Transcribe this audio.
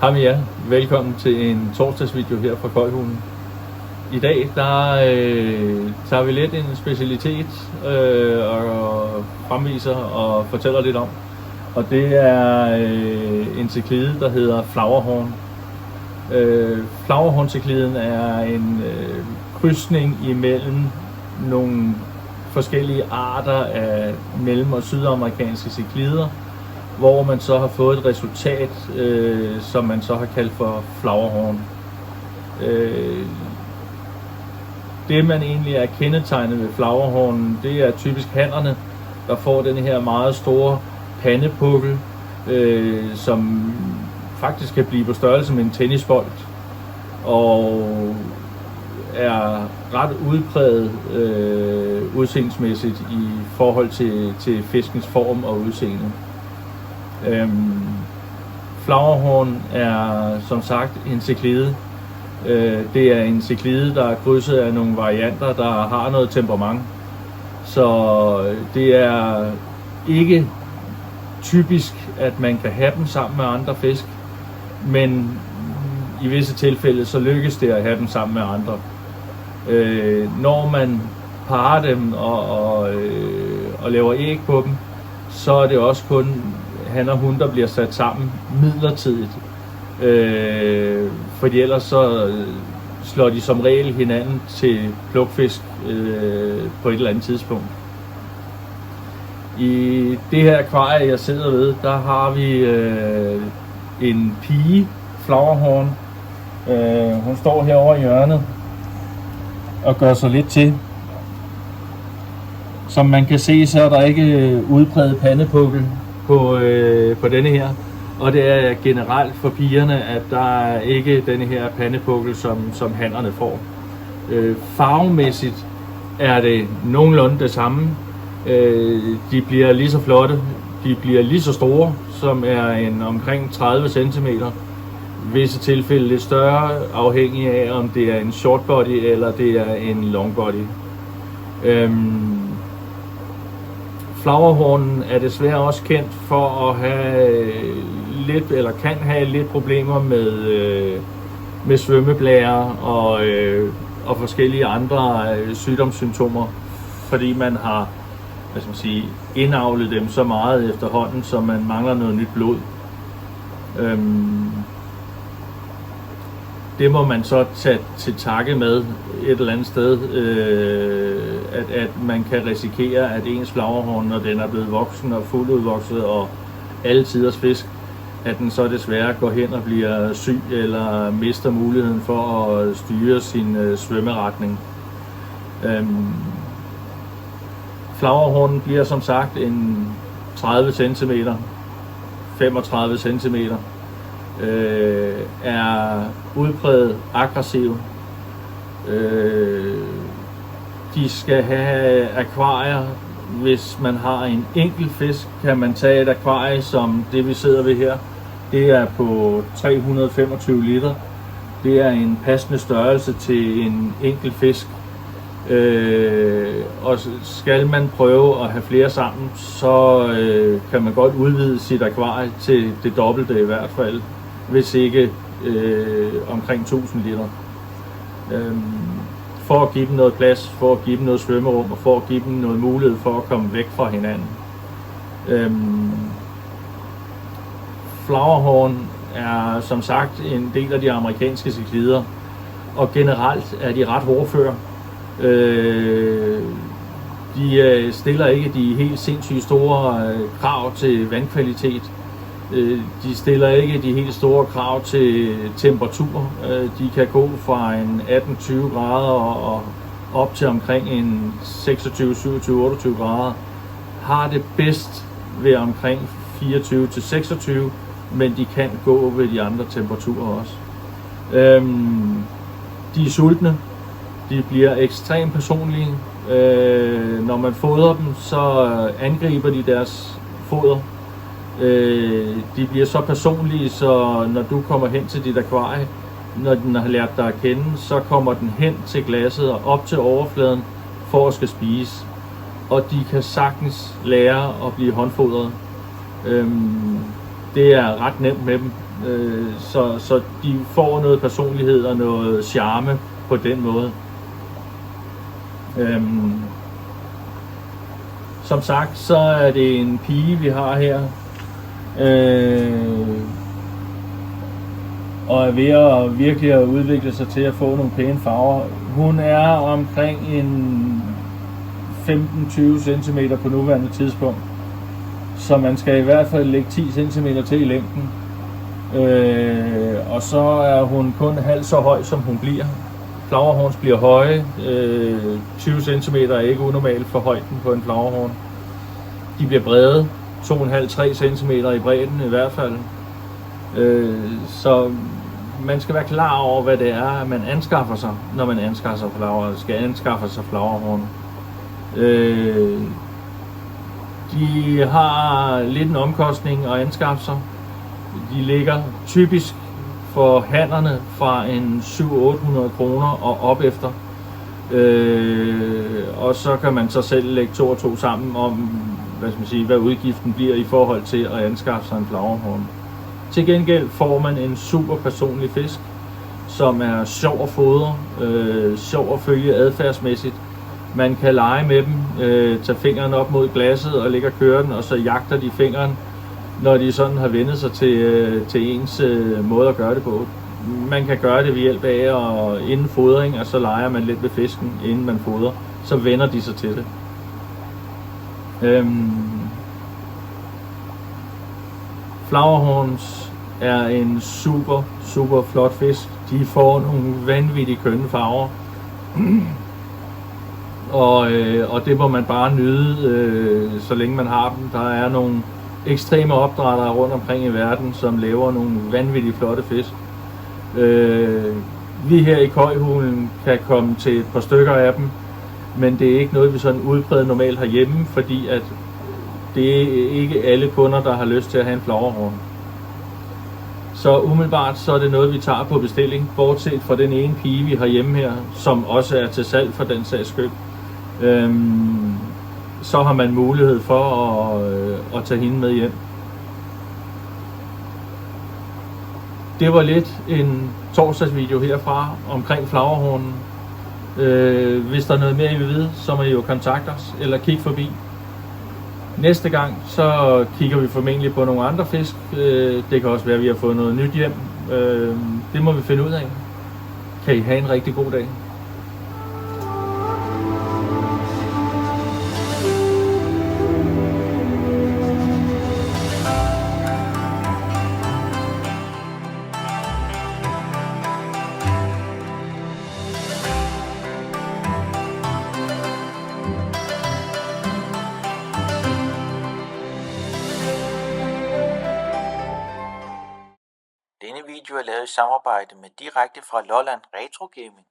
Hej med jer. Velkommen til en torsdagsvideo her fra Køjhulen. I dag tager vi lidt en specialitet og fremviser og fortæller lidt om. Og det er en ciklide, der hedder Flowerhorn. Flowerhorn-cikliden er en krydsning imellem nogle forskellige arter af mellem- og sydamerikanske ciklider, hvor man så har fået et resultat, som man så har kaldt for Flowerhorn. Det man egentlig er kendetegnet ved Flowerhorn, det er typisk hannerne, der får den her meget store pandepukkel, som faktisk kan blive på størrelse med en tennisbold, og er ret udpræget udseendsmæssigt i forhold til fiskens form og udseende. Flowerhorn er som sagt en ciklide. Det er en ciklide, der er krydset af nogle varianter, der har noget temperament. Så det er ikke typisk, at man kan have dem sammen med andre fisk, men i visse tilfælde så lykkes det at have dem sammen med andre. Når man parer dem og laver æg på dem, så er det også kun han og hun, der bliver sat sammen midlertidigt. Fordi ellers så slår de som regel hinanden til plukfisk på et eller andet tidspunkt. I det her akvarie, jeg sidder ved, der har vi en pige Flowerhorn. Hun står herovre i hjørnet og gør sig lidt til. Som man kan se, så er der ikke udpræget pandepukkel på denne her, og det er generelt for pigerne, at der er ikke denne her pandepukkel, som hannerne får. Farvemæssigt er det nogenlunde det samme. De bliver lige så flotte, de bliver lige så store, som er omkring 30 cm. Visse tilfælde lidt større, afhængig af om det er en short body eller det er en long body. Flowerhornen er desværre også kendt for at have lidt, eller kan have lidt problemer med svømmeblærer og forskellige andre sygdomssymptomer, fordi man har indavlet dem så meget efterhånden, så man mangler noget nyt blod. Det må man så tage til takke med et eller andet sted, at man kan risikere, at ens Flowerhorn, når den er blevet voksen og fuldudvokset og alle tiders fisk, at den så desværre går hen og bliver syg eller mister muligheden for at styre sin svømmeretning. Flowerhornen bliver som sagt en 30 cm, 35 cm, er udpræget aggressiv. De skal have akvarier. Hvis man har en enkelt fisk, kan man tage et akvarie som det vi sidder ved her. Det er på 325 liter. Det er en passende størrelse til en enkelt fisk. Og skal man prøve at have flere sammen, så kan man godt udvide sit akvarie til det dobbelte i hvert fald, hvis ikke omkring 1000 liter. For at give dem noget plads, for at give dem noget svømmerum og for at give dem noget mulighed for at komme væk fra hinanden. Flowerhorn er som sagt en del af de amerikanske ciklider, og generelt er de ret hårdføre. De stiller ikke de helt sindssygt store krav til vandkvalitet. De stiller ikke de helt store krav til temperatur. De kan gå fra en 18-20 grader og op til omkring en 26, 27, 28 grader. Har det bedst ved omkring 24-26, men de kan gå ved de andre temperaturer også. De er sultne. De bliver ekstremt personlige. Når man fodrer dem, så angriber de deres foder. De bliver så personlige, så når du kommer hen til dit akvarie, når den har lært dig at kende, så kommer den hen til glasset og op til overfladen for at skal spise. Og de kan sagtens lære at blive håndfodret. Det er ret nemt med dem. så de får noget personlighed og noget charme på den måde. Som sagt, så er det en pige, vi har her, og er ved at virkelig at udvikle sig til at få nogle pæne farver. Hun er omkring en 15-20 cm på nuværende tidspunkt, så man skal i hvert fald lægge 10 cm til i længden. Og så er hun kun halvt så høj, som hun bliver. Flowerhorns bliver høje. 20 cm er ikke unormalt for højden på en flowerhorn. De bliver brede. 2,5-3 cm i bredden i hvert fald. Så man skal være klar over, hvad det er, man anskaffer sig, når man skal anskaffe sig flowerhorn. De har lidt en omkostning at anskaffe sig. De ligger typisk for hannerne fra en 700-800 kroner og op efter. Og så kan man så selv lægge 2 og 2 sammen om, hvad udgiften bliver i forhold til at anskaffe sig en flowerhorn. Til gengæld får man en super personlig fisk, som er sjov at fodre, sjov at følge adfærdsmæssigt. Man kan lege med dem, tage fingeren op mod glasset og ligge og køre den, og så jagter de fingeren, når de sådan har vendt sig til ens måde at gøre det på. Man kan gøre det ved hjælp af og inden fodring, og så leger man lidt ved fisken, inden man fodrer. Så vender de sig til det. Flowerhorns er en super flot fisk. De får nogle vanvittigt kønne farver. Og det må man bare nyde, så længe man har dem. Der er nogle ekstreme opdrættere rundt omkring i verden, som laver nogle vanvittigt flotte fisk. Vi her i Køjhulen kan komme til et par stykker af dem, men det er ikke noget, vi sådan udbredt normalt herhjemme, fordi at det er ikke alle kunder, der har lyst til at have en flowerhorn. Så umiddelbart så er det noget, vi tager på bestilling, bortset fra den ene pige, vi har hjemme her, som også er til salg for den sags skyld. Så har man mulighed for at tage hende med hjem. Det var lidt en torsdagsvideo herfra omkring flowerhornen. Hvis der er noget mere, I vil vide, så må I jo kontakte os eller kigge forbi. Næste gang så kigger vi formentlig på nogle andre fisk. Det kan også være, at vi har fået noget nyt hjem. Det må vi finde ud af. Kan I have en rigtig god dag. Denne video er lavet i samarbejde med direkte fra Lolland Retro Gaming.